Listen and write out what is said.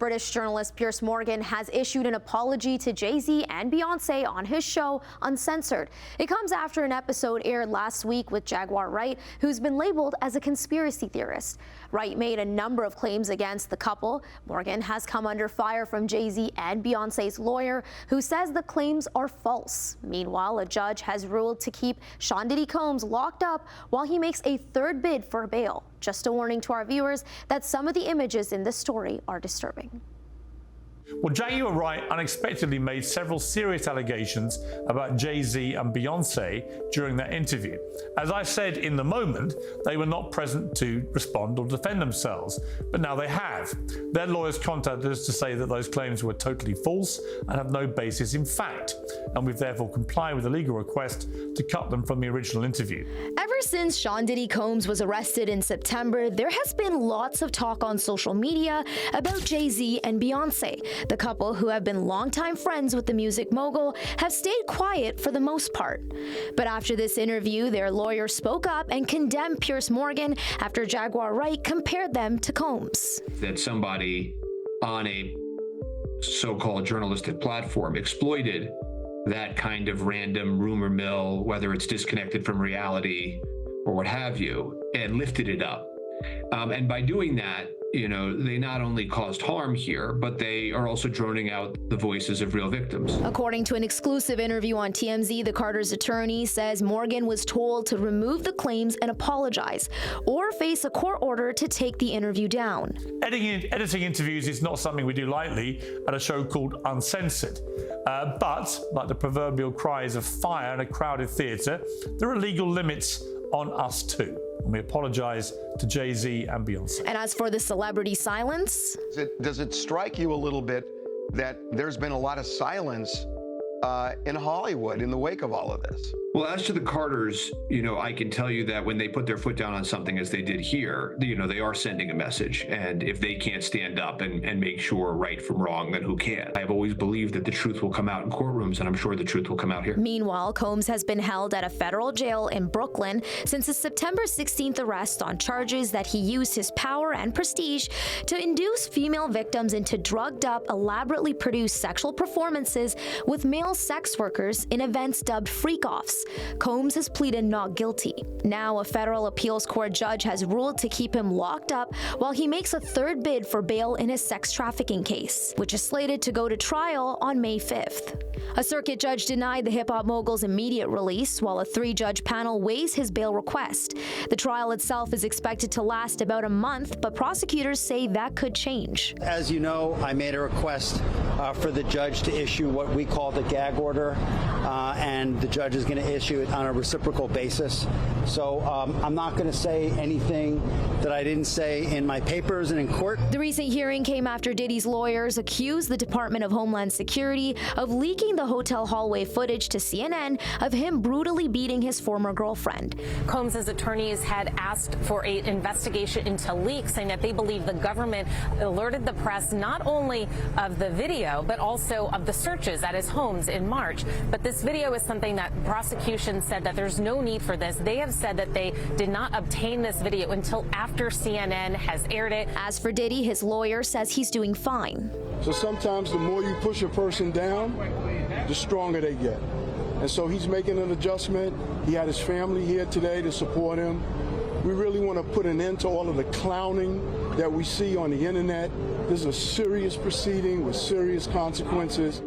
British journalist Piers Morgan has issued an apology to Jay-Z and Beyoncé on his show Uncensored. It comes after an episode aired last week with Jaguar Wright, who's been labeled as a conspiracy theorist. Wright made a number of claims against the couple. Morgan has come under fire from Jay-Z and Beyoncé's lawyer, who says the claims are false. Meanwhile, a judge has ruled to keep Sean Diddy Combs locked up while he makes a third bid for bail. Just a warning to our viewers that some of the images in this story are disturbing. Well, Jaguar Wright unexpectedly made several serious allegations about Jay-Z and Beyoncé during that interview. As I said in the moment, they were not present to respond or defend themselves, but now they have. Their lawyers contacted us to say that those claims were totally false and have no basis in fact, and we've therefore complied with a legal request to cut them from the original interview. Ever since Sean Diddy Combs was arrested in September, there has been lots of talk on social media about Jay-Z and Beyoncé. The couple, who have been longtime friends with the music mogul, have stayed quiet for the most part. But after this interview, their lawyer spoke up and condemned Piers Morgan after Jaguar Wright compared them to Combs. That somebody on a so-called journalistic platform exploited that kind of random rumor mill, whether it's disconnected from reality or what have you, and lifted it up. And by doing that, you know, they not only caused harm here, but they are also droning out the voices of real victims. According to an exclusive interview on TMZ, the Carter's attorney says Morgan was told to remove the claims and apologize, or face a court order to take the interview down. Editing interviews is not something we do lightly at a show called Uncensored. But, like the proverbial cries of fire in a crowded theatre, there are legal limits on us too. And we apologize to Jay-Z and Beyoncé. And as for the celebrity silence? Does it strike you a little bit that there's been a lot of silence in Hollywood in the wake of all of this? Well, as to the Carters, you know, I can tell you that when they put their foot down on something as they did here, you know, they are sending a message. And if they can't stand up and make sure right from wrong, then who can? I've always believed that the truth will come out in courtrooms, and I'm sure the truth will come out here. Meanwhile, Combs has been held at a federal jail in Brooklyn since his September 16th arrest on charges that he used his power and prestige to induce female victims into drugged-up, elaborately produced sexual performances with male sex workers in events dubbed freak-offs. Combs has pleaded not guilty. Now, a federal appeals court judge has ruled to keep him locked up while he makes a third bid for bail in his sex trafficking case, which is slated to go to trial on May 5th. A circuit judge denied the hip-hop mogul's immediate release, while a three-judge panel weighs his bail request. The trial itself is expected to last about a month, but prosecutors say that could change. As you know, I made a request for the judge to issue what we call the gag order, and the judge is going to issue it on a reciprocal basis. So I'm not going to say anything that I didn't say in my papers and in court. The recent hearing came after Diddy's lawyers accused the Department of Homeland Security of leaking the hotel hallway footage to CNN of him brutally beating his former girlfriend. Combs' attorneys had asked for an investigation into leaks, saying that they believe the government alerted the press not only of the video, but also of the searches at his homes in March. But this video is something that prosecution said that there's no need for this. They have said that they did not obtain this video until after CNN has aired it. As for Diddy, his lawyer says he's doing fine. So sometimes the more you push a person down, the stronger they get. And so he's making an adjustment. He had his family here today to support him. We really want to put an end to all of the clowning that we see on the internet. This is a serious proceeding with serious consequences.